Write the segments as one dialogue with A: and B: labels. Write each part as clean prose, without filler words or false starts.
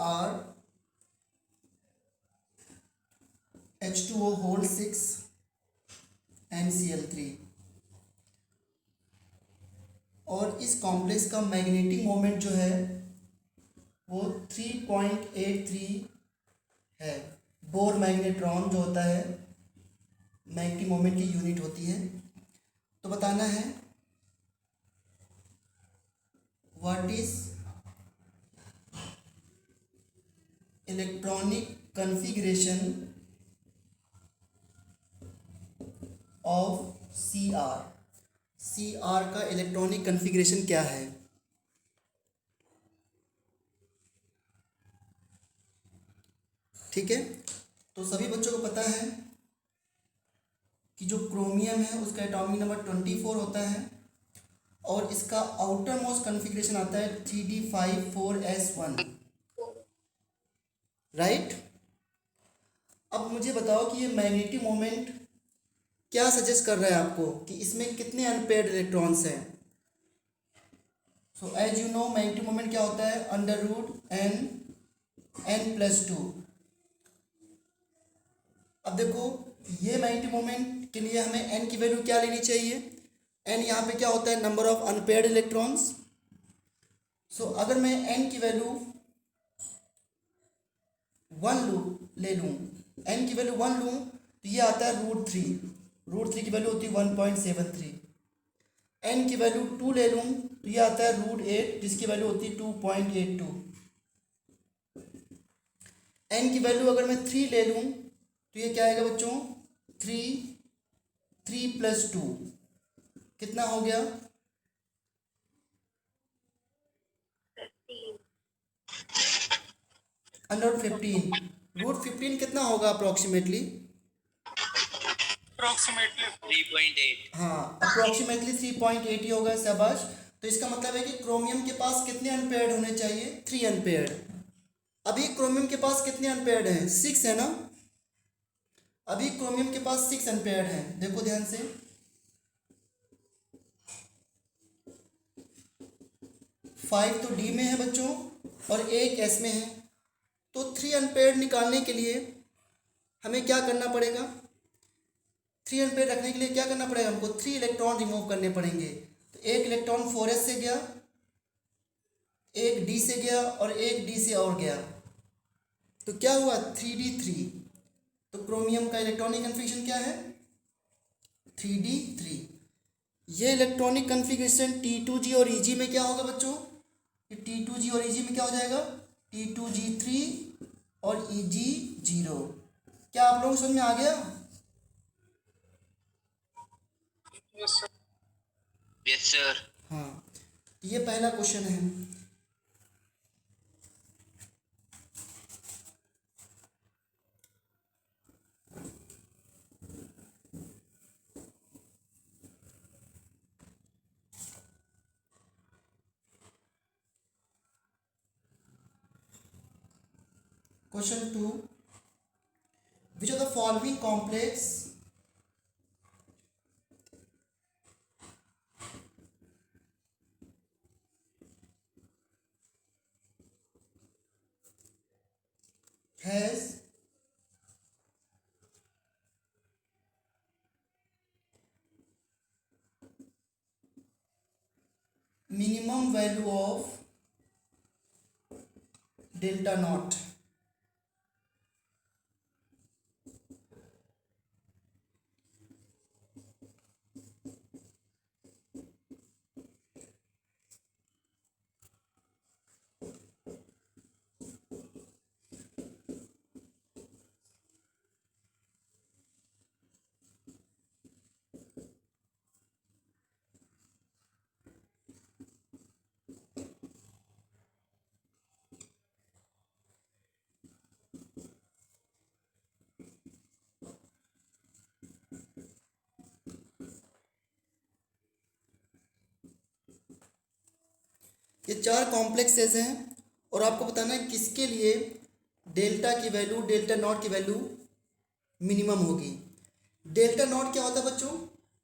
A: Are H2O whole 6 NCl3 और इस complex का मैग्नेटिक मोमेंट जो है वो 3.83 है। बोर मैग्नेट्रॉन जो होता है मैग्नेटिक मोमेंट की यूनिट होती है। तो बताना है what is electronic configuration of C R का इलेक्ट्रॉनिक कॉन्फ़िगरेशन क्या है। ठीक है, तो सभी बच्चों को पता है कि जो क्रोमियम है उसका एटॉमिक नंबर 24 होता है और इसका आउटर मोस्ट कॉन्फ़िगरेशन आता है 3d54s1, राइट। अब मुझे बताओ कि ये मैग्नेटिक मोमेंट क्या सजेस्ट कर रहा है आपको कि इसमें कितने अनपेयर्ड इलेक्ट्रॉन्स हैं। So as you know magnetic moment क्या होता है n+2। अब देखो ये मैग्नेटिक मोमेंट के लिए हमें n की वैल्यू क्या लेनी चाहिए। n यहाँ पे क्या होता है नंबर ऑफ अनपेयर्ड इलेक्ट्रॉन्स। सो अगर मैं n की वैल्यू 1 ले लूँ, n की वैल्यू 1 लूँ तो ये आता है √3 की वैल्यू होती है 1.73। n की वैल्यू 2 ले लूँ तो ये आता है √8 जिसकी वैल्यू होती है 2.82। n की वैल्यू अगर मैं 3 ले लूँ तो ये क्या आएगा बच्चों 3 + 2 कितना हो गया 15 कितना होगा अप्रोक्सीमेटली
B: 3.8।
A: हाँ अप्रोक्सीमेटली 3.8 ही होगा शाबाश। तो इसका मतलब है कि क्रोमियम के पास कितने अनपेयर्ड होने चाहिए 3 अनपेयर्ड। अभी क्रोमियम के पास कितने अनपेयर्ड हैं 6 है ना। अभी क्रोमियम के पास 6 अनपेयर्ड हैं, देखो ध्यान से 5 तो डी में है बच्चों और 1 एस में है। तो 3 अनपेयर्ड निकालने के लिए हमें क्या करना पड़ेगा 3 अनपेयर्ड रखने के लिए क्या करना पड़ेगा हमको 3 इलेक्ट्रॉन रिमूव करने पड़ेंगे। तो एक इलेक्ट्रॉन 4s से गया, एक डी से गया और एक डी से और गया, तो क्या हुआ 3d3। तो क्रोमियम का इलेक्ट्रॉनिक कन्फिग्रेशन क्या है 3d3। ये इलेक्ट्रॉनिक कन्फिग्रेशन T2g और Eg में क्या होगा बच्चों, ये T2g और Eg में क्या हो जाएगा T2g3 और Eg0। क्या आप लोगों को समझ में आ गया।
B: Yes sir.
A: हाँ, ये पहला क्वेश्चन है। Question 2, which of the following complex has minimum value of delta naught। ये 4 कॉम्प्लेक्सेस हैं और आपको बताना है किसके लिए डेल्टा की वैल्यू डेल्टा नॉट की वैल्यू मिनिमम होगी। डेल्टा नॉट क्या होता है बच्चों,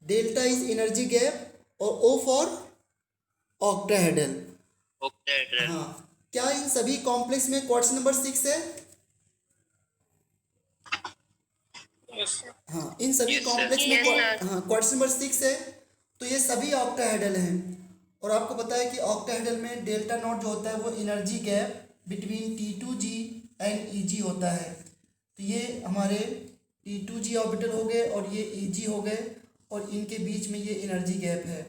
A: डेल्टा इज एनर्जी गैप और ओ फॉर ऑक्टाहेड्रल।
B: ऑक्टाहेड्रल।
A: हाँ, क्या इन सभी कॉम्प्लेक्स में क्वार्ट्स नंबर 6 है? हाँ, इन सभी
B: Yes, sir.
A: कॉम्प्लेक्स में
B: Yes, sir.
A: हाँ क्वार्ट्स नंबर 6 है। तो ये सभी ऑक्टाहेड्रल हैं। और आपको पता है कि ऑक्टाहेड्रल में डेल्टा नॉट जो होता है वो energy gap between T2G and Eg होता है। तो ये हमारे T2G ऑर्बिटल हो गए और ये Eg हो गए, और इनके बीच में ये एनर्जी गैप है।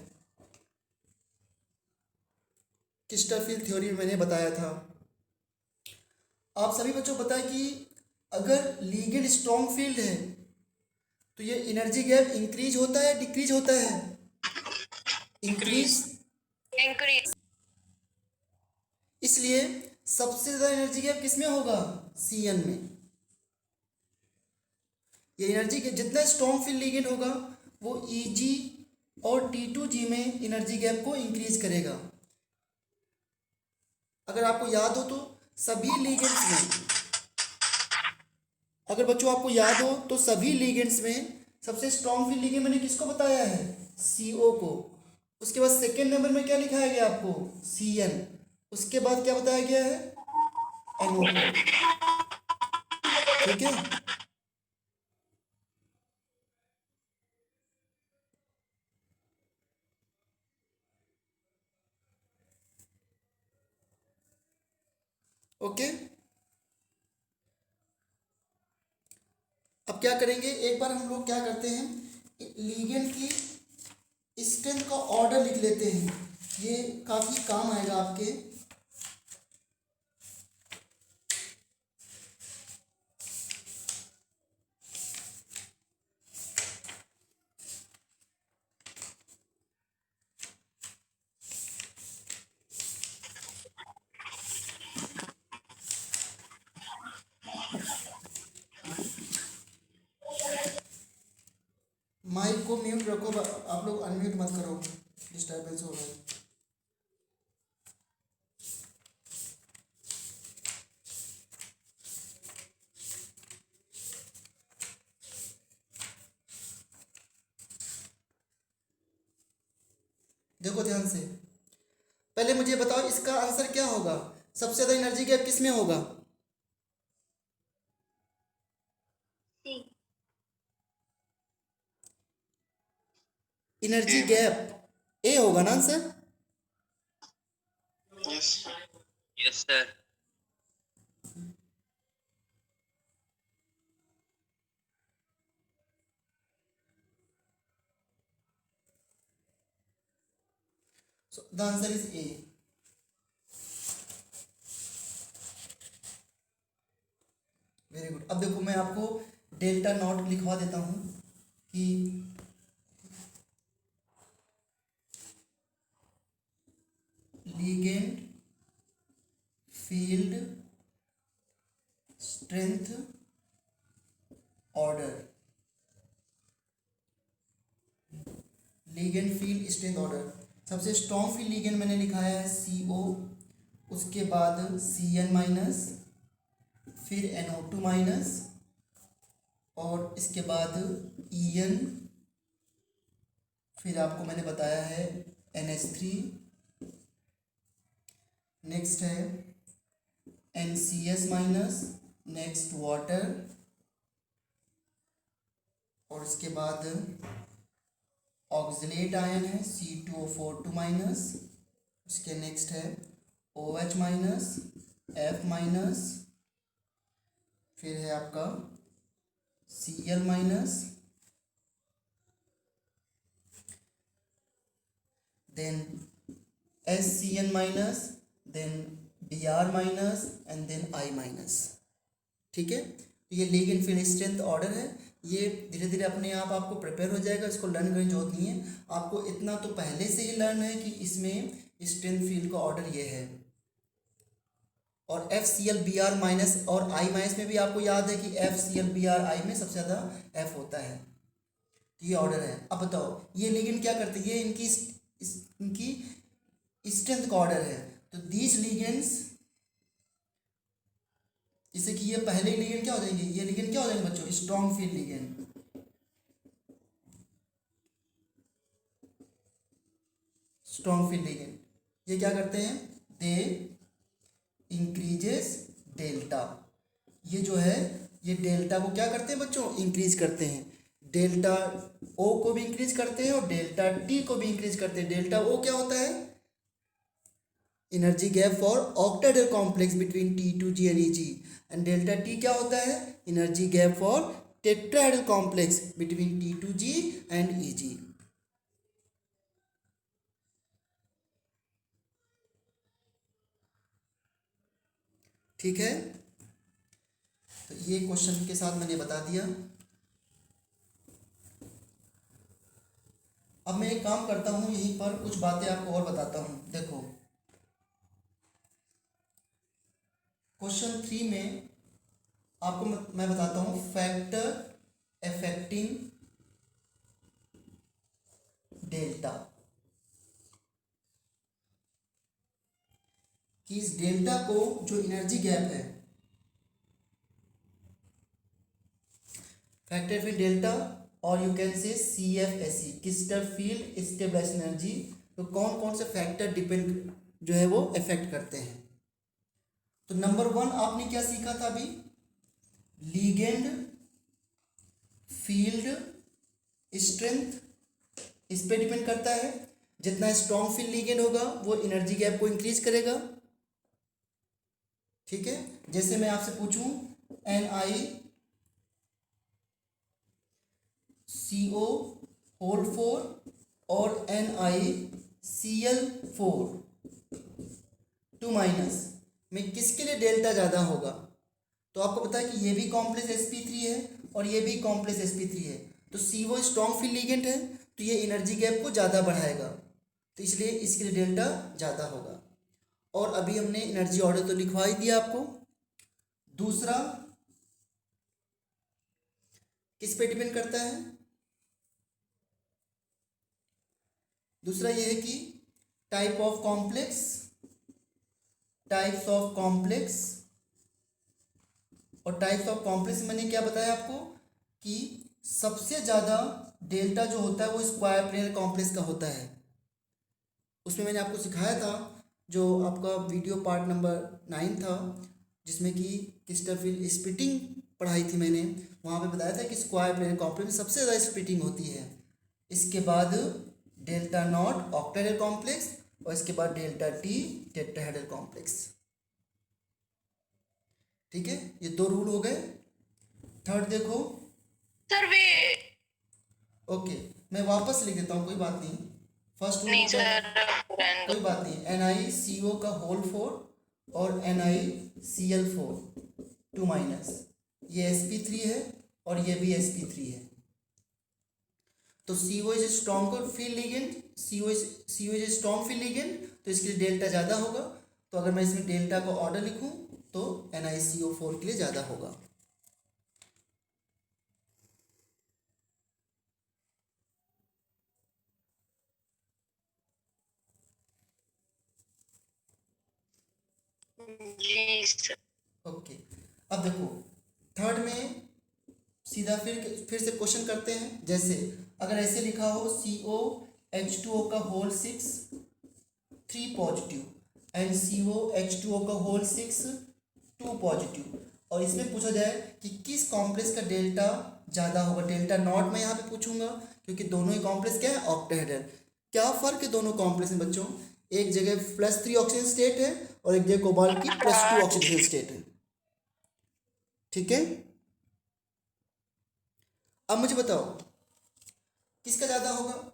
A: क्रिस्टल थ्योरी में मैंने बताया था। आप सभी बच्चों को पता है कि अगर लिगेंड स्ट्रॉन्ग फील्ड है तो ये एनर्जी गैप इंक्रीज होता है डिक्रीज होता है? इंक्रीज।
B: Increase.
A: इसलिए सबसे ज़्यादा एनर्जी गैप किसमें होगा? Cn में। ये एनर्जी गैप जितना स्ट्रॉन्ग फील्ड लिगेंड होगा वो Eg और T2G में एनर्जी गैप को इंक्रीज करेगा। अगर आपको याद हो तो सभी लिगेंड्स में, अगर बच्चों आपको याद हो तो सभी लिगेंड्स में सबसे स्ट्रॉन्ग फील्ड लिगेंड मैंने किसको बताया है? CO को। उसके बाद सेकेंड नंबर में क्या लिखाया गया आपको? Cn। उसके बाद क्या बताया गया है? NO2। ठीक है। ओके, अब क्या करेंगे, एक बार हम लोग क्या करते हैं, लिगेंड की स्ट्रेंथ का ऑर्डर लिख लेते हैं। ये काफ़ी काम आएगा आपके। माइक को म्यूट रखो, आप लोग अनम्यूट मत करो, डिस्टर्बेंस हो रहा है। देखो ध्यान से, पहले मुझे बताओ इसका आंसर क्या होगा? सबसे ज़्यादा एनर्जी गैप किस में होगा? एनर्जी गैप ए होगा ना answer?
B: Yes. Yes, sir.
A: So the answer is A. Very good. अब देखो मैं आपको डेल्टा नॉट लिखवा देता हूँ कि ligand field strength order. Ligand field strength order, सबसे स्ट्रॉन्ग फील्ड लिगेंड मैंने लिखाया है CO, उसके बाद Cn माइनस, फिर NO2 माइनस, और इसके बाद En, फिर आपको मैंने बताया है NH3, नेक्स्ट है NCS माइनस, नेक्स्ट वाटर, और इसके बाद ऑक्सलेट आयन है C2O42 माइनस, उसके नेक्स्ट है OH माइनस, F माइनस, फिर है आपका Cl minus, then SCN minus, then Br minus, and then I minus. ठीक है, तो ये लिगेंड फील्ड स्ट्रेंथ ऑर्डर है। ये धीरे धीरे अपने आप आपको प्रिपेयर हो जाएगा, इसको लर्न करने की जरूरत नहीं है। आपको इतना तो पहले से ही लर्न है कि इसमें स्ट्रेंथ फील्ड का ऑर्डर ये है। और FCl Br माइनस और I माइनस में भी आपको याद है कि FCl Br I में सबसे ज़्यादा F होता है। तो ये ऑर्डर है। अब बताओ ये लिगेंड क्या करते हैं? ये इनकी स्ट्रेंथ का ऑर्डर है। तो दीज लिगेंड्स, जैसे कि ये पहले लिगेंड क्या हो जाएंगे, ये लिगेंड क्या हो जाएंगे बच्चों? Strong field ligand. Strong field ligand ये क्या करते हैं? दे इंक्रीजेस डेल्टा। ये जो है ये डेल्टा को क्या करते हैं बच्चों, इंक्रीज करते हैं। डेल्टा ओ को भी इंक्रीज करते हैं और डेल्टा टी को भी इंक्रीज करते हैं। डेल्टा ओ क्या होता है, energy gap for octahedral complex between T2G and Eg। And delta T क्या होता है, energy gap for tetrahedral complex between T2G and Eg। ठीक है, तो ये क्वेश्चन के साथ मैंने बता दिया। अब मैं एक काम करता हूँ, यहीं पर कुछ बातें आपको और बताता हूँ। देखो क्वेश्चन 3 में आपको मैं बताता हूँ फैक्टर अफेक्टिंग डेल्टा, कि इस डेल्टा को जो एनर्जी गैप है, फैक्टर ऑफ डेल्टा और you can say CFSE crystal field stabilize energy, तो कौन कौन से फैक्टर डिपेंड जो है वो इफेक्ट करते हैं। तो नंबर 1 आपने क्या सीखा था अभी, लीगेंड फील्ड स्ट्रेंथ, इस पे डिपेंड करता है। जितना स्ट्रॉन्ग फील्ड लीगेंड होगा वो एनर्जी गैप को इंक्रीज करेगा। ठीक है, जैसे मैं आपसे पूछूं NiCO4 और NiCl4 2- में किसके लिए डेल्टा ज़्यादा होगा, तो आपको पता है कि ये भी कॉम्प्लेक्स sp3 है और ये भी कॉम्प्लेक्स sp3 है। तो CO स्ट्रॉन्ग फील्ड लिगेंड है तो ये एनर्जी गैप को ज़्यादा बढ़ाएगा, तो इसलिए इसके लिए डेल्टा ज़्यादा होगा। और अभी हमने एनर्जी ऑर्डर तो लिखवा ही दिया आपको। दूसरा किस पे डिपेंड करता है, दूसरा ये है कि टाइप्स ऑफ कॉम्प्लेक्स और टाइप्स ऑफ कॉम्प्लेक्स मैंने क्या बताया आपको कि सबसे ज़्यादा डेल्टा जो होता है वो स्क्वायर प्लेनर कॉम्प्लेक्स का होता है। उसमें मैंने आपको सिखाया था, जो आपका वीडियो पार्ट नंबर 9 था, जिसमें कि क्रिस्टल फील्ड स्प्लिटिंग पढ़ाई थी मैंने, वहाँ पे बताया था कि स्क्वायर प्लेनर कॉम्प्लेक्स में सबसे ज़्यादा स्प्लिटिंग होती है। इसके बाद डेल्टा नॉट ऑक्टाहेड्रल कॉम्प्लेक्स और इसके बाद डेल्टा टी टेट्राहेड्रल कॉम्प्लेक्स। ठीक है, ये 2 रूल हो गए। थर्ड देखो
B: सर वे
A: ओके, मैं वापस लिख देता हूँ, कोई बात नहीं। फर्स्ट रूल
B: नहीं
A: होता है,
B: सर
A: कोई बात नहीं, NiCO4 और NiCl4 2- ये sp3 है और ये भी sp3 है। तो CO is stronger field ligand, CO is strong field ligand, तो इसके लिए डेल्टा ज़्यादा होगा। तो अगर मैं इसमें डेल्टा को ऑर्डर लिखूं तो NiCO4 के लिए ज़्यादा होगा।
B: जी सर।
A: ओके, अब देखो थर्ड में सीधा फिर से क्वेश्चन करते हैं। जैसे अगर ऐसे लिखा हो COH2O का होल 6 3 पॉजिटिव एंड COH2O का होल 6 2 पॉजिटिव, और इसमें पूछा जाए कि किस कॉम्प्लेक्स का डेल्टा ज़्यादा होगा। डेल्टा नॉट मैं यहाँ पे पूछूंगा क्योंकि दोनों ही कॉम्प्लेक्स क्या है, ऑक्टाहेड्रल। क्या फ़र्क है दोनों कॉम्प्लेक्स में बच्चों, एक जगह +3 ऑक्सीजन स्टेट है और एक जगह कोबाल्ट की +2 ऑक्सीजन स्टेट है। ठीक है, अब मुझे बताओ किसका ज़्यादा होगा,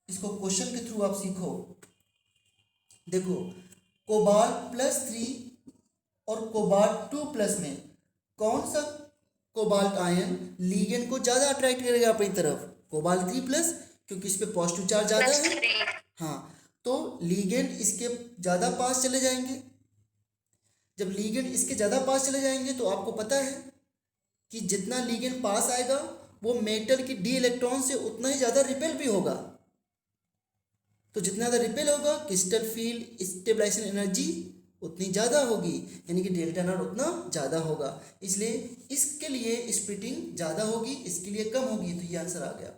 A: इसको क्वेश्चन के थ्रू आप सीखो। देखो कोबाल्ट +3 और कोबाल्ट 2+ में कौन सा कोबाल्ट आयन लीगेंड को ज़्यादा अट्रैक्ट करेगा अपनी तरफ, कोबाल्ट 3+, क्योंकि इस पे पॉजिटिव चार्ज ज़्यादा है। हाँ, तो लीगेंड इसके ज़्यादा पास चले जाएंगे। जब लीगेंड इसके ज़्यादा पास चले जाएंगे तो आपको पता है कि जितना लीगेंड पास आएगा वो मेटल की डी इलेक्ट्रॉन से उतना ही ज़्यादा रिपेल भी होगा। तो जितना ज़्यादा रिपेल होगा क्रिस्टल फील्ड स्टेबलाइजेशन एनर्जी उतनी ज़्यादा होगी, यानी कि डेल्टा नॉट उतना ज़्यादा होगा। इसलिए इसके लिए स्प्लिटिंग ज़्यादा होगी, इसके लिए कम होगी। तो ये आंसर आ गया।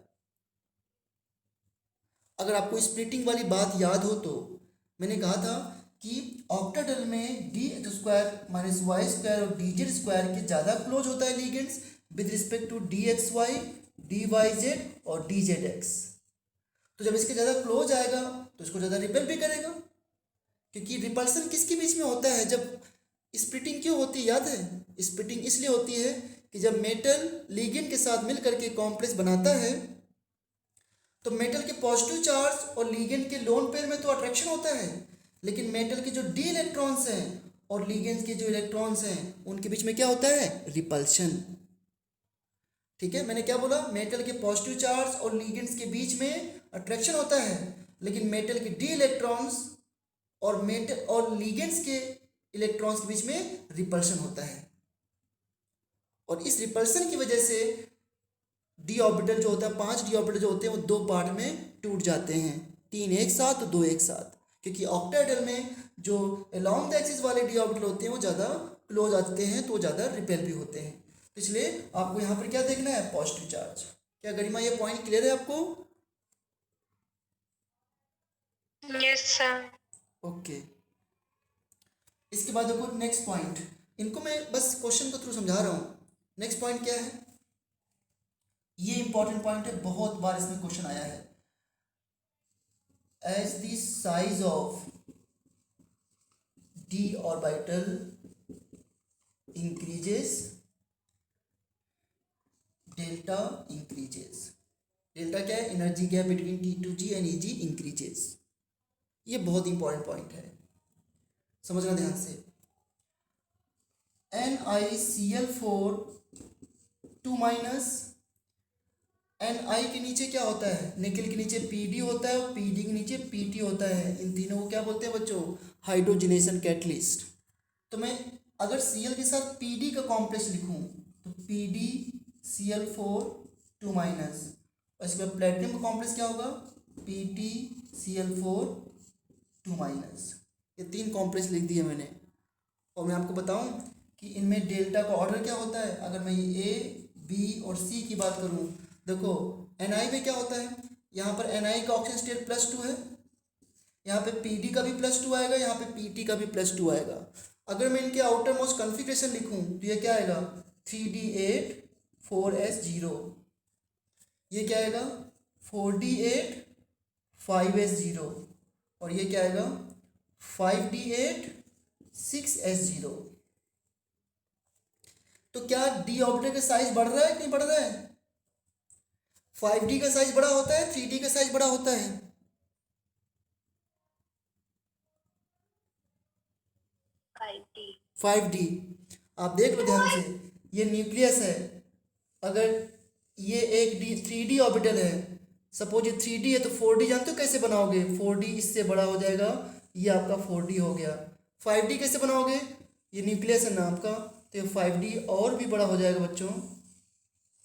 A: अगर आपको स्प्लिटिंग वाली बात याद हो तो मैंने कहा था कि ऑक्टाडेल में D X square minus Y square और डी जेड स्क्वायर के ज़्यादा क्लोज होता है ligands with respect to D X Y, D Y Z और डी जेड एक्स। तो जब इसके ज़्यादा क्लोज आएगा तो इसको ज़्यादा रिपेल भी करेगा, क्योंकि रिपल्सन किसके बीच में होता है जब स्प्लिटिंग क्यों होती है याद है? स्प्लिटिंग इसलिए होती है कि जब मेटल लिगेंड के साथ मिल करके कॉम्प्लेक्स बनाता है तो मेटल के पॉजिटिव चार्ज और लिगेंड के लोन पेयर में तो अट्रैक्शन होता है, लेकिन मेटल के जो डी इलेक्ट्रॉन्स हैं और लिगेंड्स के जो इलेक्ट्रॉन्स हैं उनके बीच में क्या होता है? रिपल्शन। ठीक है, मैंने क्या बोला? मेटल के पॉजिटिव चार्ज और लिगेंड्स के बीच में अट्रैक्शन होता है, लेकिन मेटल के डी इलेक्ट्रॉन्स और मेटल और लिगेंड्स के इलेक्ट्रॉन्स के बीच में रिपल्शन होता है। और इस रिपल्सन की वजह से डी ऑर्बिटल जो होता है, 5 डी ऑर्बिटल जो होते हैं वो 2 पार्ट में टूट जाते हैं, 3 एक साथ तो 2 एक साथ, क्योंकि ऑक्टाहेड्रल में जो अलोंग द एक्सिस वाले डी ऑर्बिटल होते हैं वो ज़्यादा क्लोज आते हैं तो ज़्यादा रिपेल भी होते हैं। तो इसलिए आपको यहाँ पर क्या देखना है? Positive charge. क्या गरिमा ये पॉइंट क्लियर है आपको?
B: Yes sir.
A: ओके, इसके बाद देखो नेक्स्ट पॉइंट, इनको मैं बस क्वेश्चन के थ्रू समझा रहा हूँ। नेक्स्ट पॉइंट क्या है? ये इंपॉर्टेंट पॉइंट है, बहुत बार इसमें क्वेश्चन आया है। As the size of D orbital increases delta increases. Delta क्या है? Energy gap between T2G and EG increases. ये बहुत इंपॉर्टेंट पॉइंट है, समझना ध्यान से। NiCl4 2 माइनस Ni के नीचे क्या होता है? निकल के नीचे Pd होता है और Pd के नीचे Pt होता है। इन तीनों को क्या बोलते हैं बच्चों? Hydrogenation catalyst. तो मैं अगर Cl के साथ Pd का कॉम्प्लेक्स लिखूं तो PdCl4 2 माइनस, और इसके बाद प्लेटिनम का कॉम्प्लेक्स क्या होगा? PtCl4 2 minus. ये 3 कॉम्प्लेक्स लिख दिए मैंने। और मैं आपको बताऊं कि इनमें डेल्टा का ऑर्डर क्या होता है। अगर मैं A, B और C की बात करूं, देखो Ni में क्या होता है? यहाँ पर Ni का ऑक्सीजन स्टेट +2 है, यहाँ पे Pd का भी +2 आएगा, यहाँ पे Pt का भी +2 आएगा। अगर मैं इनके आउटर मोस्ट कॉन्फ़िगरेशन लिखूं तो ये क्या आएगा? 3d8 4s0। ये क्या आएगा? 4d8 5s0। और ये क्या आएगा? 5d8 6s0। तो क्या डी ऑर्बिटल का साइज बढ़ रहा है कि नहीं बढ़ रहा है? 5d का साइज बड़ा होता है, 3d का साइज बड़ा होता है? 5d। आप देख लो ध्यान से, ये न्यूक्लियस है। अगर ये एक 3d ऑर्बिटल है, सपोज ये 3d है, तो 4d जानते हो कैसे बनाओगे? 4d इससे बड़ा हो जाएगा, ये आपका 4d हो गया। 5d कैसे बनाओगे? ये न्यूक्लियस है ना आपका, तो ये 5d और भी बड़ा हो जाएगा बच्चों,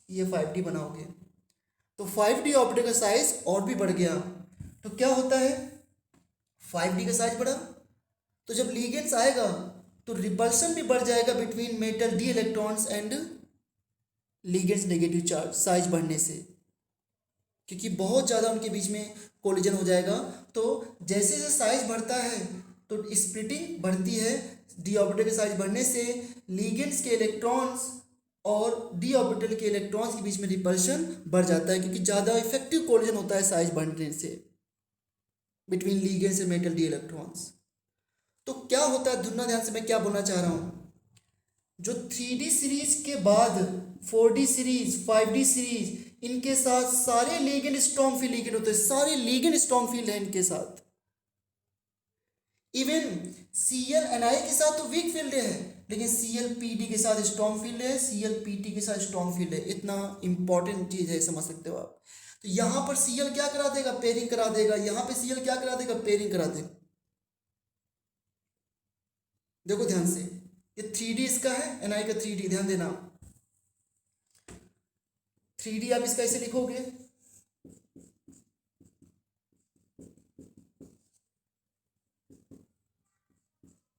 A: ये 5d बनाओगे तो 5d ऑर्बिटल का साइज और भी बढ़ गया। तो क्या होता है? 5d का साइज बढ़ा तो जब लिगेंड्स आएगा तो रिपल्सन भी बढ़ जाएगा between metal D electrons and ligands negative charge, size बढ़ने से, क्योंकि बहुत ज़्यादा उनके बीच में कोलिजन हो जाएगा। तो जैसे जैसे साइज बढ़ता है तो स्प्लिटिंग बढ़ती है। डी ऑर्बिटल के साइज बढ़ने से लिगेंड्स के इलेक्ट्रॉन्स और डी ऑर्बिटल के इलेक्ट्रॉन्स के बीच में रिपल्शन बढ़ जाता है, क्योंकि ज़्यादा इफेक्टिव कोलिजन होता है साइज बढ़ने से between ligands and metal D electrons. तो क्या होता है, धुनना ध्यान से मैं क्या बोलना चाह रहा हूँ। जो 3D सीरीज के बाद 4D सीरीज, 5D सीरीज, इनके साथ सारे लिगेंड स्ट्रॉन्ग फील्ड लिगेंड होते हैं, सारे लिगेंड स्ट्रॉन्ग फील्ड है इनके साथ। इवन Cl Ni के साथ तो वीक फील्ड है, लेकिन Cl Pd के साथ स्ट्रॉन्ग फील्ड है, Cl Pt के साथ स्ट्रॉन्ग फील्ड है। इतना इंपॉर्टेंट चीज़ है, समझ सकते हो आप। तो यहाँ पर Cl क्या करा देगा? पेयरिंग करा देगा। यहाँ पे Cl क्या करा देगा? पेयरिंग करा देगा। देखो ध्यान से, ये 3D इसका है, Ni का 3D, ध्यान देना। 3D आप इसका ऐसे लिखोगे,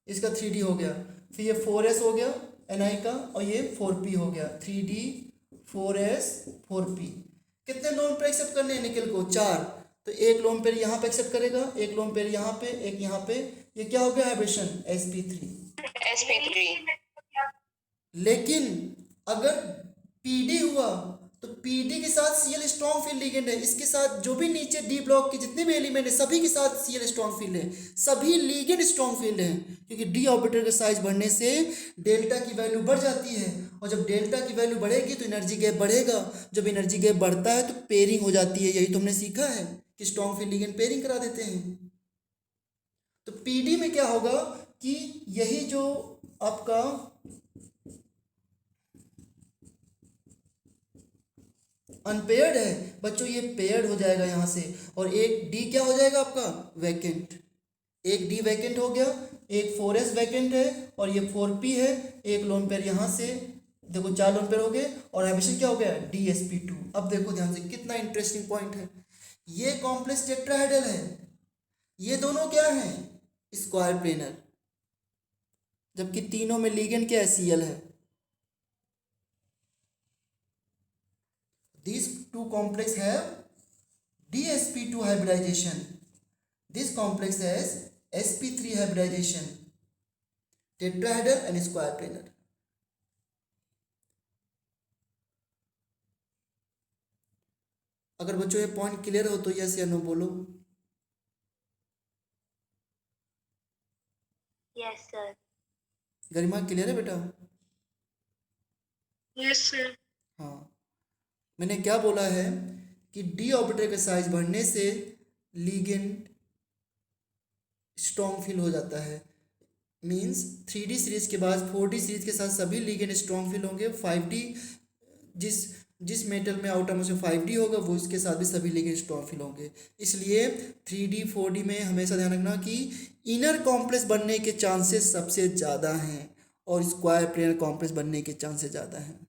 A: इसका 3D हो गया, फिर ये 4s हो गया Ni का, और ये 4p हो गया, 3D 4s 4p। कितने लोन पेयर एक्सेप्ट करने हैं निकल को? 4। तो एक लोन पेयर यहाँ पे एक्सेप्ट करेगा, एक लोन पेयर यहाँ पे, एक यहाँ पे, ये क्या हो गया हाइब्रिडेशन, sp3।
B: sp3।
A: लेकिन अगर पीडी हुआ तो पीडी के साथ सीएल स्ट्रॉन्ग फील्ड लिगेंड है, इसके साथ जो भी नीचे डी ब्लॉक के जितने भी एलिमेंट है सभी के साथ सीएल स्ट्रॉन्ग फील्ड है, सभी लिगेंड स्ट्रॉन्ग फील्ड है, क्योंकि डी ऑर्बिटल का साइज बढ़ने से डेल्टा की वैल्यू बढ़ जाती है, और जब डेल्टा की वैल्यू बढ़ेगी तो एनर्जी गैप बढ़ेगा, जब एनर्जी गैप बढ़ता है तो पेयरिंग हो जाती है, यही तुमने सीखा है कि स्ट्रॉन्ग फील्ड लिगेंड पेयरिंग करा देते हैं। तो पीडी में क्या होगा कि यही जो आपका अनपेयर्ड है बच्चों, ये पेयर्ड हो जाएगा यहाँ से, और एक डी क्या हो जाएगा आपका, वैकेंट। एक डी वैकेंट हो गया, एक 4s वैकेंट है, और ये 4p है, एक लोन पेयर यहाँ से, देखो 4 लोन पेयर हो गए, और एमिशन क्या हो गया, dsp2। अब देखो ध्यान से कितना इंटरेस्टिंग पॉइंट है, ये कॉम्प्लेक्स टेट्राहेड्रल है, ये दोनों क्या हैं, स्क्वायर प्लेनर, जबकि तीनों में लिगेंड क्या है, सीएल है। These two complexes have dsp2 hybridization. This complex has sp3 hybridization. Tetrahedral and square planar. अगर बच्चों ये पॉइंट क्लियर हो तो यस या नो बोलो।
B: Yes sir.
A: गरिमा क्लियर है बेटा?
B: Yes sir.
A: हाँ, मैंने क्या बोला है कि डी ऑर्बिटल का साइज बढ़ने से लिगेंड स्ट्रॉन्ग फील हो जाता है, मींस 3D सीरीज के बाद 4D सीरीज के साथ सभी लिगेंड स्ट्रॉन्ग फील होंगे, 5D जिस जिस मेटल में आउटर में से 5D होगा वो इसके साथ भी सभी लिगेंड स्ट्रॉन्ग फील होंगे। इसलिए 3D 4D में हमेशा ध्यान रखना कि इनर कॉम्प्लेक्स बनने के चांसेस सबसे ज़्यादा हैं और स्क्वायर प्लेनर कॉम्प्लेक्स बनने के चांसेस ज़्यादा हैं।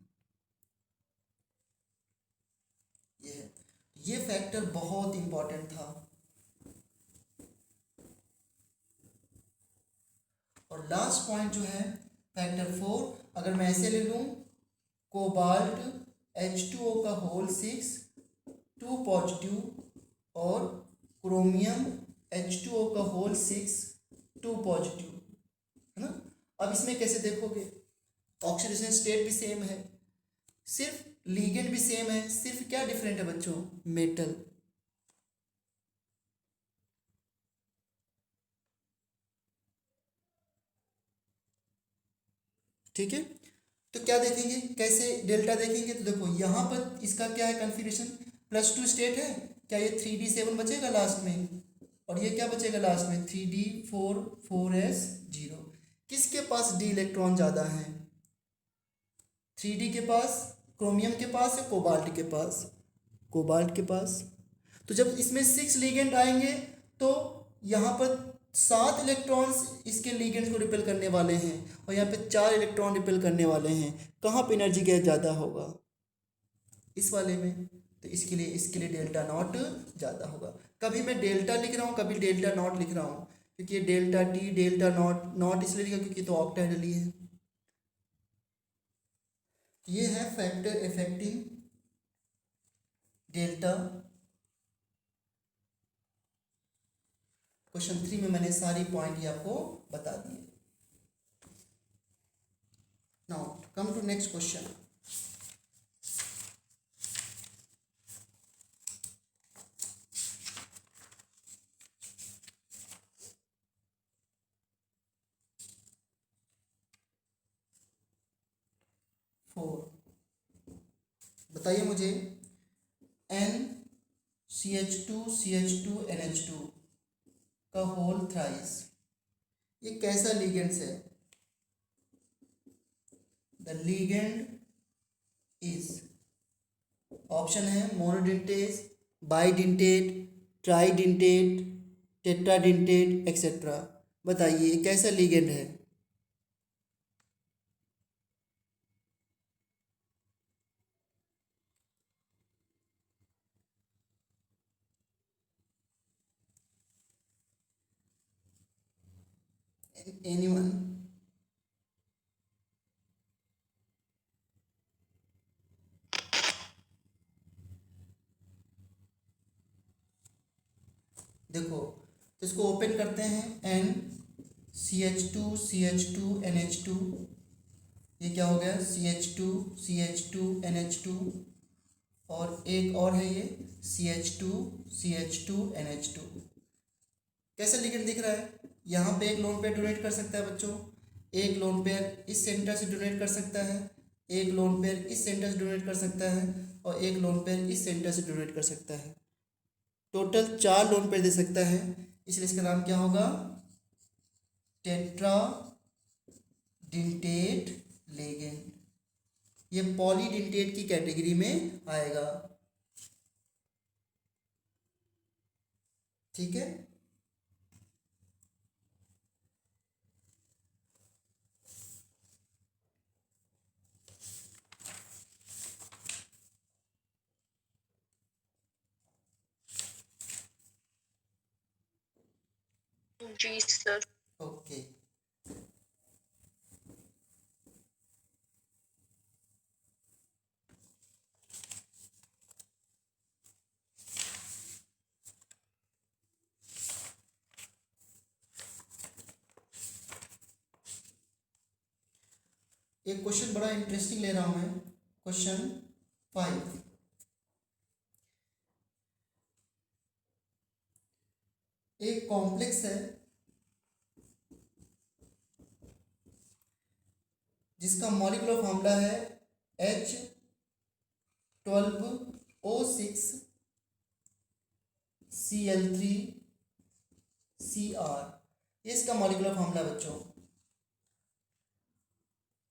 A: ये फैक्टर बहुत इंपॉर्टेंट था। और लास्ट पॉइंट जो है फैक्टर 4, अगर मैं ऐसे ले लूँ, कोबाल्ट H2O का होल 6 2 पॉजिटिव और क्रोमियम H2O का होल 6 2 पॉजिटिव, है ना। अब इसमें कैसे देखोगे, ऑक्सीडेशन स्टेट भी सेम है, सिर्फ लिगेंड भी सेम है, सिर्फ क्या डिफरेंट है बच्चों, मेटल। ठीक है, तो क्या देखेंगे, कैसे डेल्टा देखेंगे, तो देखो यहाँ पर इसका क्या है कन्फिग्रेशन, +2 स्टेट है, क्या ये 3d7 बचेगा लास्ट में, और ये क्या बचेगा लास्ट में 3d4 4s 0। किसके पास d इलेक्ट्रॉन ज़्यादा है, 3d के पास, क्रोमियम के पास या कोबाल्ट के पास, कोबाल्ट के पास। तो जब इसमें 6 लिगेंड आएंगे तो यहाँ पर 7 इलेक्ट्रॉन्स इसके लिगेंड्स को रिपेल करने वाले हैं और यहाँ पे 4 इलेक्ट्रॉन रिपेल करने वाले हैं। कहाँ पे एनर्जी गैप ज़्यादा होगा, इस वाले में, तो इसके लिए डेल्टा नॉट ज़्यादा होगा। कभी मैं डेल्टा लिख रहा हूँ, कभी डेल्टा नॉट लिख रहा हूँ, क्योंकि ये डेल्टा टी डेल्टा नॉट इसलिए लिखा क्योंकि तो ऑक्टाहेड्रल ही है। ये है फैक्टर इफेक्टिंग डेल्टा। क्वेश्चन 3 में मैंने सारी पॉइंट ही आपको बता दिए। Now come to next question. बताइए मुझे NCH2CH2NH2 का होल थ्राइस ये कैसा लिगेंड्स है। द लिगेंड इज, ऑप्शन है monodentate, bidentate, tridentate, tetradentate etcetera. बताइए ये कैसा लिगेंड है। Anyone? देखो तो इसको ओपन करते हैं, CH2 ये क्या हो गया, CH2 और एक और है ये CH2 कैसे लिगेंड दिख रहा है, यहाँ पे एक लोन पेयर डोनेट कर सकता है बच्चों, एक लोन पेयर इस सेंटर से डोनेट कर सकता है, एक लोन पेयर इस सेंटर से डोनेट कर सकता है और एक लोन पेयर इस सेंटर से डोनेट कर सकता है। टोटल 4 लोन पेयर दे सकता है, इसलिए इसका नाम क्या होगा, टेट्रा डिंटेट लिगेंड। ये पॉलीडिंटेट की कैटेगरी में आएगा। ठीक है,
B: जी सर।
A: ओके। एक क्वेश्चन बड़ा इंटरेस्टिंग ले रहा हूं मैं, क्वेश्चन 5। एक कॉम्प्लेक्स है जिसका मॉलिक्यूलर फॉर्मूला है H12O6Cl3Cr, ये इसका मॉलिक्यूलर फॉर्मूला बच्चों।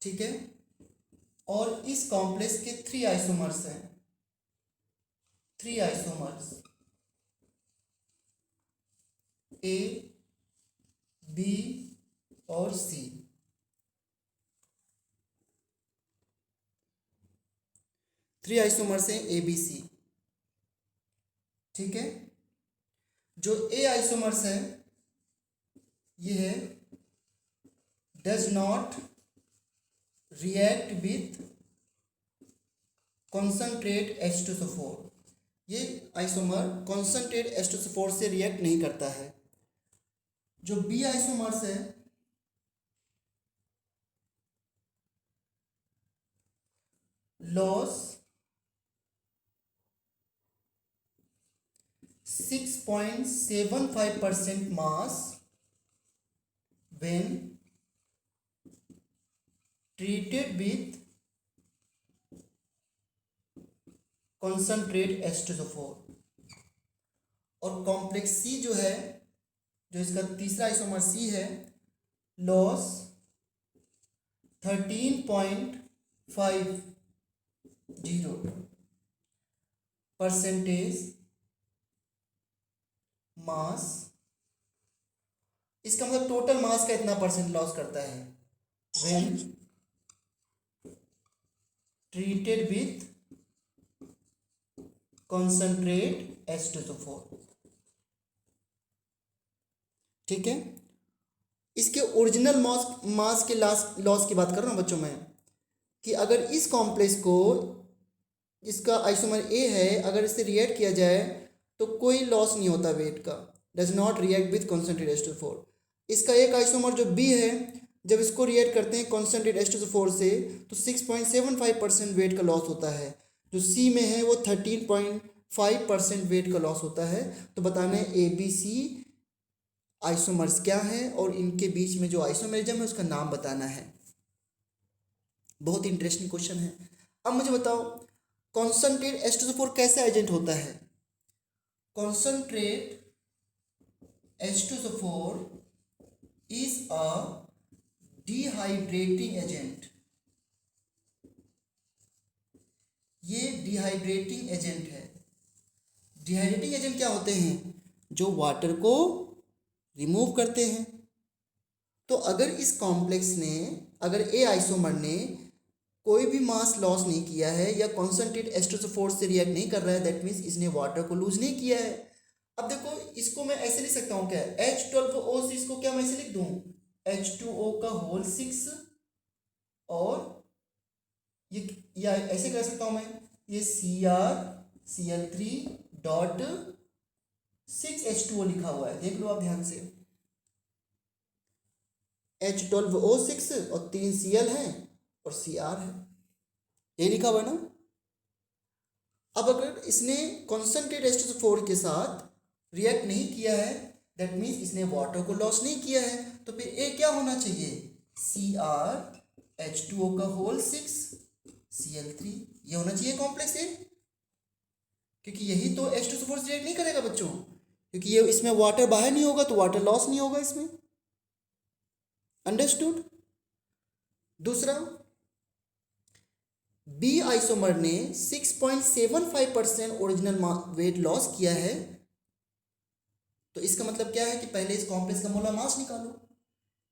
A: ठीक है, और इस कॉम्प्लेक्स के 3 आइसोमर्स हैं, 3 आइसोमर्स A, B और C। 3 आइसोमर्स हैं ABC। ठीक है, जो A आइसोमर्स है ये है does not react with concentrate H2SO4। ये आइसोमर कॉन्सनट्रेट H2SO4 से रिएक्ट नहीं करता है। जो B आइसोमर्स है loss 6.75% mass when treated with concentrate H2SO4। और कॉम्प्लेक्स C जो है, जो इसका तीसरा आइसोमर C है, लॉस 13.50% मास। इसका मतलब टोटल मास का इतना परसेंट लॉस करता है when treated with concentrate H2SO4। ठीक है, इसके ओरिजिनल मास के लॉस की बात कर रहा हूँ बच्चों मैं, कि अगर इस कॉम्प्लेक्स को, इसका आइसोमर A है, अगर इससे रिएक्ट किया जाए तो कोई लॉस नहीं होता वेट का, does not react with concentrate H2SO4। इसका एक आइसोमर जो B है, जब इसको रिएक्ट करते हैं कॉन्सनट्रेट H2SO4 से तो 6.75% वेट का लॉस होता है। जो C में है वो 13.5% वेट का लॉस होता है। तो बताना है ABC आइसोमर्स क्या है और इनके बीच में जो आइसोमेरिज्म है उसका नाम बताना है। बहुत इंटरेस्टिंग क्वेश्चन है। अब मुझे बताओ कॉन्सनट्रेट H2SO4 कैसे एजेंट होता है। Concentrate H2SO4 is a dehydrating agent. ये डिहाइड्रेटिंग एजेंट है। डिहाइड्रेटिंग एजेंट क्या होते हैं, जो वाटर को रिमूव करते हैं। तो अगर इस कॉम्प्लेक्स ने, अगर ए आइसोमर ने कोई भी मास लॉस नहीं किया है या कॉन्सनट्रेट H2SO4 से रिएक्ट नहीं कर रहा है, दैट मीन्स इसने वाटर को लूज नहीं किया है। अब देखो इसको मैं ऐसे लिख सकता हूँ, क्या H12O6 को क्या मैं ऐसे लिख दूँ, H2O का होल 6 और ये या ऐसे कर सकता हूँ मैं, ये CrCl3.6H2O लिखा हुआ है, देख लो आप ध्यान से। H12O6 और 3 Cl हैं और Cr है, ये लिखा हुआ है ना। अब अगर इसने कॉन्सेंट्रेट H2SO4 के साथ रिएक्ट नहीं किया है, दैट मीन्स इसने वाटर को लॉस नहीं किया है, तो फिर ए क्या होना चाहिए, CrH2O का होल 6 Cl3, ये होना चाहिए कॉम्प्लेक्स ए, क्योंकि यही तो H2SO4 से रिएक्ट नहीं करेगा बच्चों, क्योंकि ये इसमें वाटर बाहर नहीं होगा तो वाटर लॉस नहीं होगा इसमें। अंडरस्टूड। दूसरा, बी आइसोमर ने 6.75% ओरिजिनल वेट लॉस किया है, तो इसका मतलब क्या है कि पहले इस कॉम्प्लेक्स का मोलर मास निकालो।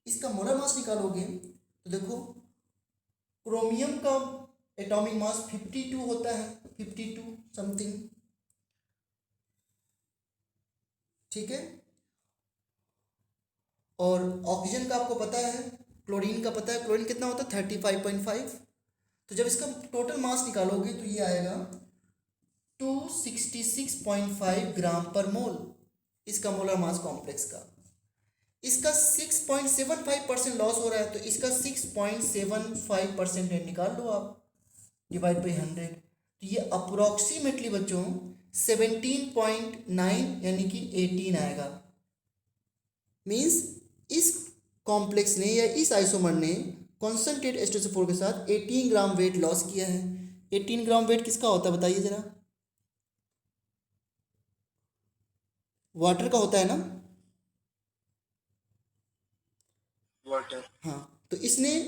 A: इसका मोलर मास निकालोगे तो देखो क्रोमियम का एटॉमिक मास 52 होता है, 52 समथिंग, ठीक है। और ऑक्सीजन का आपको पता है, क्लोरीन का पता है, क्लोरीन कितना होता है 35.5। तो जब इसका टोटल मास निकालोगे तो ये आएगा 266.5 ग्राम पर मोल, इसका मोलर मास कॉम्प्लेक्स का। इसका 6.75% लॉस हो रहा है, तो इसका 6.75% निकाल लो आप, डिवाइड बाई 100, तो ये अप्रोक्सीमेटली बच्चों 17.9 यानी कि 18 आएगा। मीन्स इस कॉम्प्लेक्स ने या इस आइसोमर ने कॉन्सेंट्रेट H2SO4 के साथ 18 ग्राम वेट लॉस किया है। 18 ग्राम वेट किसका होता है बताइए जरा, वाटर का होता है ना,
C: वाटर।
A: हाँ। तो इसने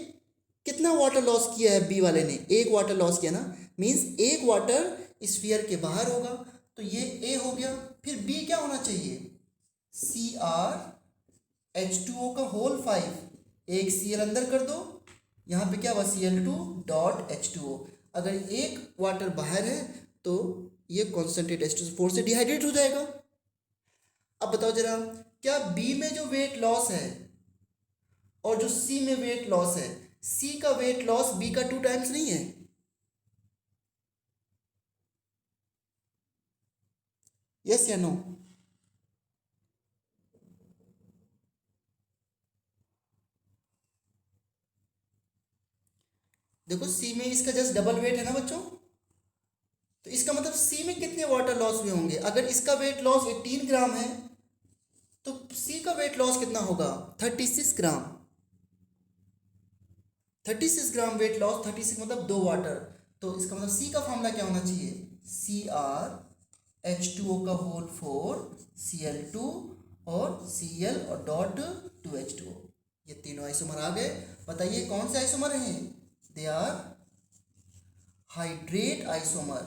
A: कितना वाटर लॉस किया है, बी वाले ने एक वाटर लॉस किया ना, मीन्स एक वाटर स्फीयर के बाहर होगा, तो ये ए हो गया। फिर बी क्या होना चाहिए, CrH2O का होल 5, एक Cl अंदर कर दो, यहाँ पे क्या हुआ Cl2 डॉट H2O। अगर एक वाटर बाहर है तो ये कॉन्सेंट्रेट H2SO4 से डिहाइड्रेट हो जाएगा। अब बताओ जरा, क्या बी में जो वेट लॉस है और जो सी में वेट लॉस है, सी का वेट लॉस बी का 2 टाइम्स नहीं है? यस या नो? देखो सी में इसका जस्ट डबल वेट है ना बच्चों, तो इसका मतलब सी में कितने वाटर लॉस हुए होंगे। अगर इसका वेट लॉस 18 ग्राम है तो सी का वेट लॉस कितना होगा, 36 ग्राम। 36 ग्राम वेट लॉस, 36 मतलब 2 वाटर, तो इसका मतलब सी का फॉर्मूला क्या होना चाहिए, CrH2O का होल 4 Cl2 और Cl और डॉट 2H2O, ये तीनों आइसोमर आ गए। बताइए कौन से आइसोमर हैं, दे आर हाइड्रेट आइसोमर,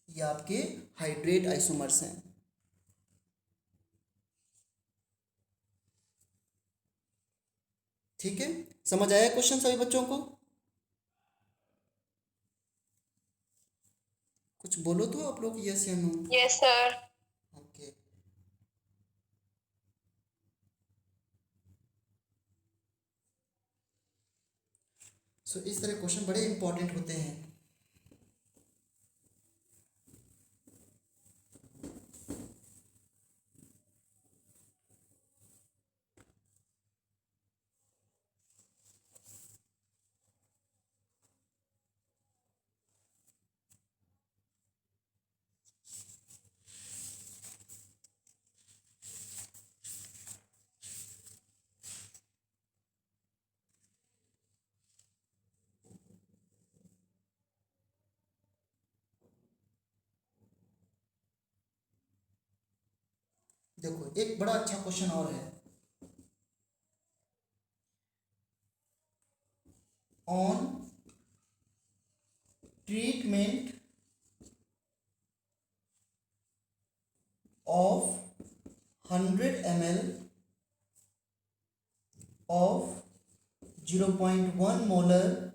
A: ये आपके हाइड्रेट आइसोमर्स हैं। ठीक है, समझ आया क्वेश्चन सभी बच्चों को? कुछ बोलो तो आप लोग, यस या नो?
B: Yes, sir.
A: ओके। सो इस तरह क्वेश्चन बड़े इंपॉर्टेंट होते हैं। देखो एक बड़ा अच्छा क्वेश्चन और है, on treatment of 100 ml of 0.1 molar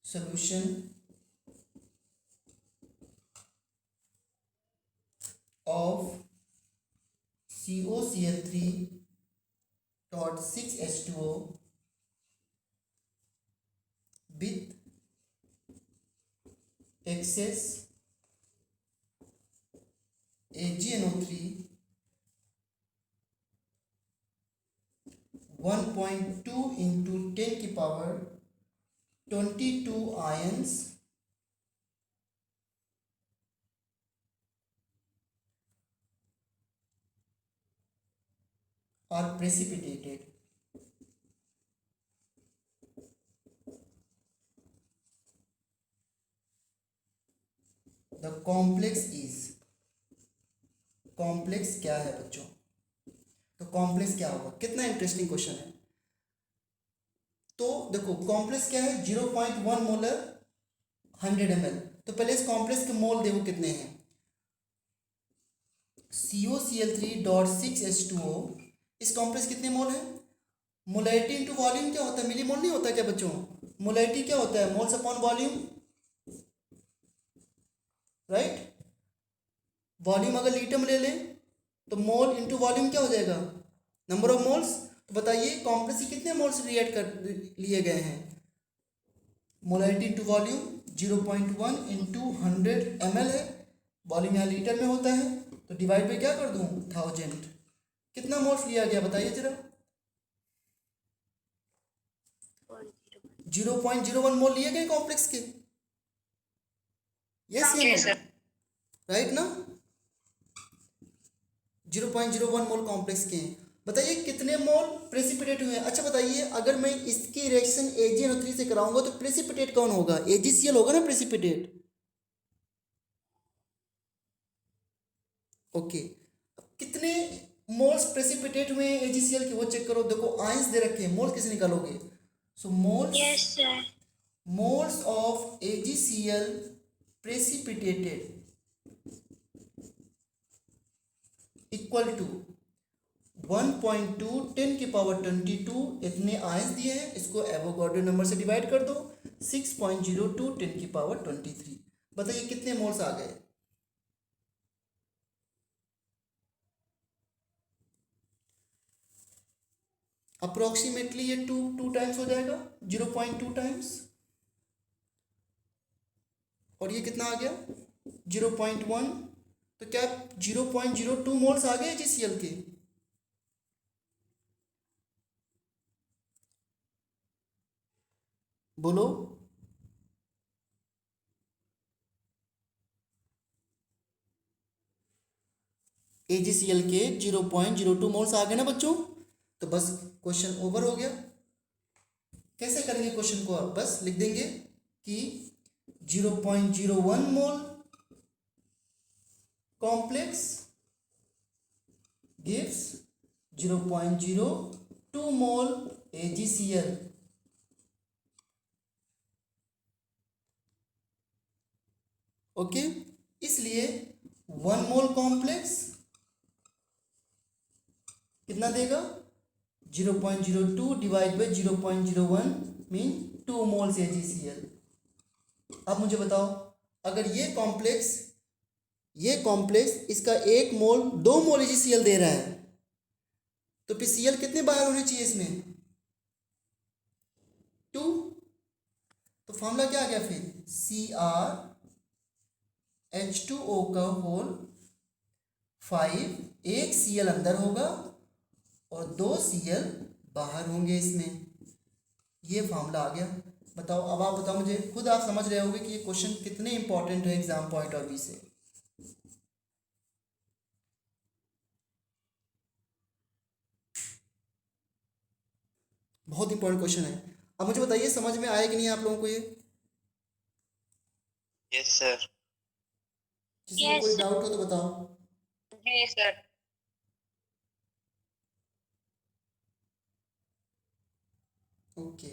A: solution of COCl3 dot 6H2O with excess AgNO3 1.2 into 10⁻22 ions are precipitated. The complex is, complex क्या है बच्चों? तो कॉम्प्लेक्स क्या होगा? कितना इंटरेस्टिंग क्वेश्चन है। तो देखो कॉम्प्लेक्स क्या है, 0.1 मोलर 100 ml। तो पहले इस कॉम्प्लेक्स के मोल देखो कितने हैं। COCl3.6H2O, इस कॉम्प्लेक्स कितने मोल है? मोलैरिटी इंटू वॉल्यूम क्या होता है? मिली मोल नहीं होता क्या बच्चों? मोलैरिटी क्या होता है? Moles upon volume, right. Volume अगर लीटर में ले लें तो मोल इंटू वॉल्यूम क्या हो जाएगा? Number of moles. तो बताइए कॉम्प्लेक्स के कितने मोल्स रिएक्ट कर लिए गए हैं? Molarity into volume 0.1 into 100 ml है, वॉल्यूम यहाँ लीटर में होता है, तो डिवाइड पे क्या कर दूँ 1000। कितना मोल्स लिया गया बताइए जरा? 0.01 मोल लिए गए कॉम्प्लेक्स के। Yes
B: Yes, sir.
A: राइट ना? 0.01 मोल कॉम्प्लेक्स के हैं। बताइए कितने मोल प्रेसिपिटेट हुए हैं? अच्छा बताइए अगर मैं इसकी रिएक्शन AgNO3 से कराऊंगा तो प्रेसिपिटेट कौन होगा? AgCl होगा ना प्रेसिपिटेट। ओके, कितने मोल्स प्रेसिपिटेट हुए हैं AgCl के वो चेक करो। देखो आयंस दे रखे हैं, मोल्स कैसे निकालोगे? So moles,
B: Yes, sir.
A: Moles of AgCl precipitated equal to 1.2 10⁻22 इतने आयंस दिए हैं, इसको एवोगाड्रो नंबर से डिवाइड कर दो 6.02 10⁻23। बताइए कितने मोल्स आ गए? अप्रोक्सीमेटली ये टू टाइम्स हो जाएगा, 0.2 टाइम्स। और ये कितना आ गया 0.1, तो क्या 0.02 मोल्स आ गए AgCl के? बोलो। AgCl के 0.02 मोल्स आ गए ना बच्चों? तो बस क्वेश्चन ओवर हो गया। कैसे करेंगे क्वेश्चन को? आप बस लिख देंगे कि 0.01 मोल कॉम्प्लेक्स गिव्स 0.02 मोल AgCl। ओके, इसलिए 1 मोल कॉम्प्लेक्स कितना देगा? 0.02 divide by 0.01 mean 2 moles AgCl। अब मुझे बताओ अगर ये कॉम्प्लेक्स इसका 1 मोल 2 मोल AgCl दे रहा है तो फिर Cl कितने बाहर होने चाहिए इसमें? 2। तो फॉर्मूला क्या आ गया फिर? CrH2O का होल 5, एक Cl अंदर होगा और 2 Cl बाहर होंगे इसमें। ये फॉर्मूला आ गया। बताओ, अब आप बताओ मुझे, खुद आप समझ रहे होगे कि ये क्वेश्चन कितने इंपॉर्टेंट है एग्जाम पॉइंट ऑफ व्यू से। बहुत इंपॉर्टेंट क्वेश्चन है। अब मुझे बताइए समझ में आया कि नहीं आप लोगों को ये?
C: Yes, sir.
A: किसी को
B: Yes,
A: कोई
B: sir.
A: डाउट हो तो बताओ।
B: Yes, sir.
A: ओके,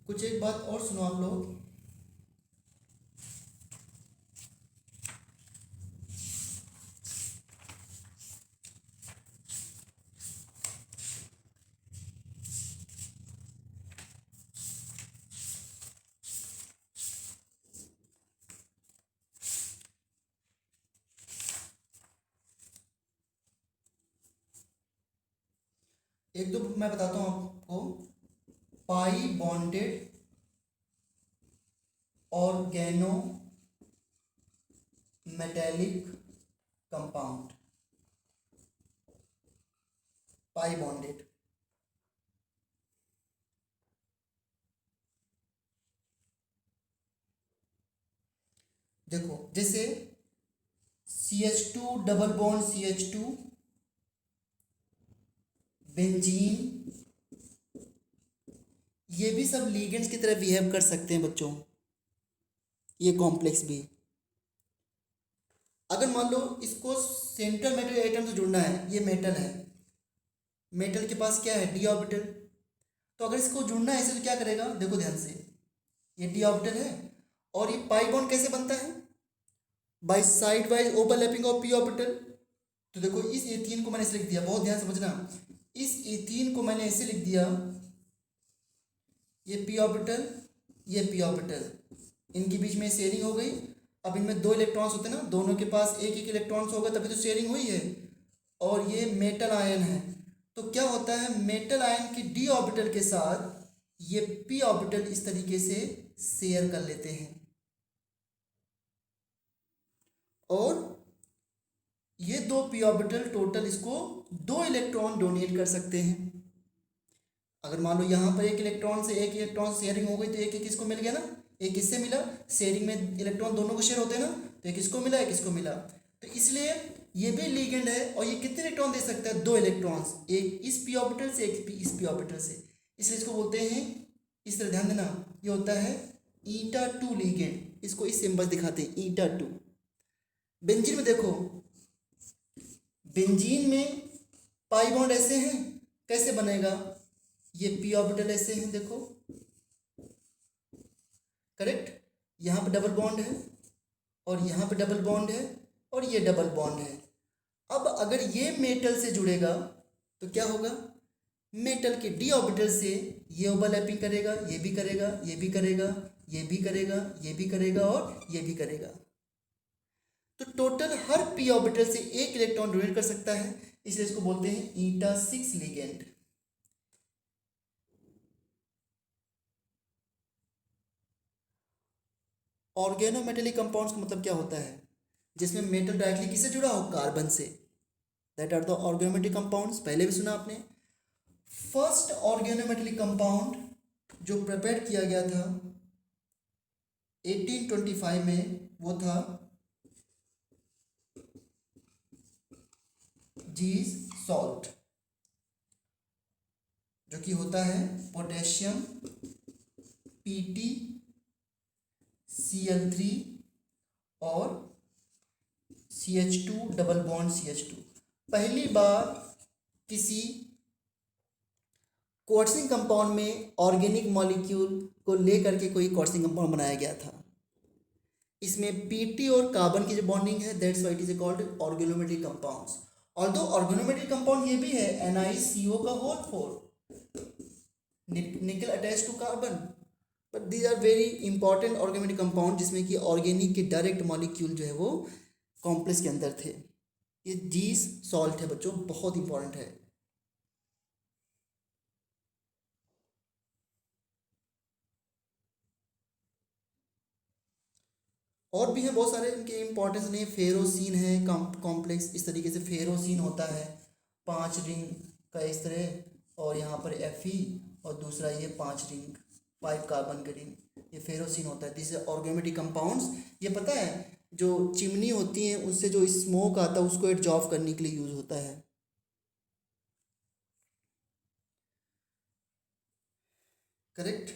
A: कुछ एक बात और सुनो आप लोग, एक दो मैं बताता हूँ आपको। Pi bonded organo metallic compound, pi bonded, देखो जैसे CH2 double bond CH2, benzene, ये भी सब लीगेंड्स की तरह बिहेव कर सकते हैं बच्चों, ये कॉम्प्लेक्स भी। अगर मान लो इसको सेंट्रल मेटल एटम से जुड़ना है, ये मेटल है, मेटल के पास क्या है, डी ऑर्बिटल, तो अगर इसको जुड़ना है ऐसे तो क्या करेगा, देखो ध्यान से, ये डी ऑर्बिटल है और ये पाई बॉन्ड कैसे बनता है, by side wise overlapping of P orbital. तो देखो इस एथीन को मैंने ऐसे लिख दिया, बहुत ध्यान समझना, इस एथीन को मैंने ऐसे लिख दिया, ये पी ऑर्बिटल, ये पी ऑर्बिटल, इनके बीच में शेयरिंग हो गई। अब इनमें दो इलेक्ट्रॉन्स होते हैं ना, दोनों के पास एक एक इलेक्ट्रॉन्स होगा तभी तो शेयरिंग हुई है, और ये मेटल आयन है। तो क्या होता है, मेटल आयन की डी ऑर्बिटल के साथ ये पी ऑर्बिटल इस तरीके से शेयर कर लेते हैं, और ये दो पी ऑर्बिटल टोटल इसको दो इलेक्ट्रॉन डोनेट कर सकते हैं। अगर मान लो यहाँ पर एक इलेक्ट्रॉन से एक इलेक्ट्रॉन शेयरिंग हो गई तो एक एक किसको मिल गया ना, एक इससे मिला, शेयरिंग में इलेक्ट्रॉन दोनों को शेयर होते हैं ना, तो एक इसको मिला एक इसको मिला, तो इसलिए ये भी लीगेंड है। और ये कितने इलेक्ट्रॉन दे सकता है, दो इलेक्ट्रॉन्स, एक इस पी ऑर्बिटल से एक इस पी ऑर्बिटल से, इसलिए इसको बोलते हैं, इस तरह ध्यान देना, ये होता है ईटा 2 लीगेंड, इसको इस सिंबल दिखाते हैं ईटा 2। बेंजीन में देखो, बेंजीन में पाई बॉन्ड ऐसे हैं, कैसे बनेगा, ये पी ऑर्बिटल ऐसे हैं, देखो करेक्ट, यहाँ पे डबल बॉन्ड है और यहाँ पे डबल बॉन्ड है और ये डबल बॉन्ड है। अब अगर ये मेटल से जुड़ेगा तो क्या होगा, मेटल के डी ऑर्बिटल से ये ओवरलैपिंग करेगा, ये भी करेगा, ये भी करेगा, ये भी करेगा, ये भी करेगा और ये भी करेगा, तो टोटल हर पी ऑर्बिटल से एक इलेक्ट्रॉन डोनेट कर सकता है, इसलिए इसको बोलते हैं ईटा 6 लिगेंड। ऑर्गेनोमेटेलिक कंपाउंड्स का मतलब क्या होता है, जिसमें मेटल डायरेक्टली किससे जुड़ा हो, कार्बन से, that are the organometallic compounds, पहले भी सुना आपने। फर्स्ट ऑर्गेनोमेटेलिक कंपाउंड जो प्रिपेयर किया गया था 1825 में, वो था जीस सॉल्ट, जो कि होता है पोटेशियम PtCl3 और CH2 डबल बॉन्ड CH2। पहली बार किसी क्वार्टजिंग कंपाउंड में ऑर्गेनिक मॉलिक्यूल को लेकर के कोई क्वार्टजिंग कंपाउंड बनाया गया था। इसमें Pt और कार्बन की जो बॉन्डिंग है, that's why it is called organometallic compounds. Although organometallic compound ये भी है NiCO का whole 4, nickel attach to carbon, but these are very important organometallic compound, जिसमें कि ऑर्गेनिक के डायरेक्ट मॉलिक्यूल जो है वो कॉम्प्लेक्स के अंदर थे। ये जीस सॉल्ट है बच्चों, बहुत इंपॉर्टेंट है। और भी हैं बहुत सारे, इनके इंपॉर्टेंस नहीं, फेरोसिन है कॉम्प्लेक्स, इस तरीके से फेरोसिन होता है 5 रिंग का इस तरह, और यहाँ पर Fe और दूसरा ये 5 रिंग 5 कार्बन के रिंग, ये फेरोसिन होता है। दिस ऑर्गेनोमेटेलिक कंपाउंड्स, ये पता है जो चिमनी होती है उससे जो स्मोक आता है उसको एब्जॉर्ब करने के लिए यूज होता है, करेक्ट।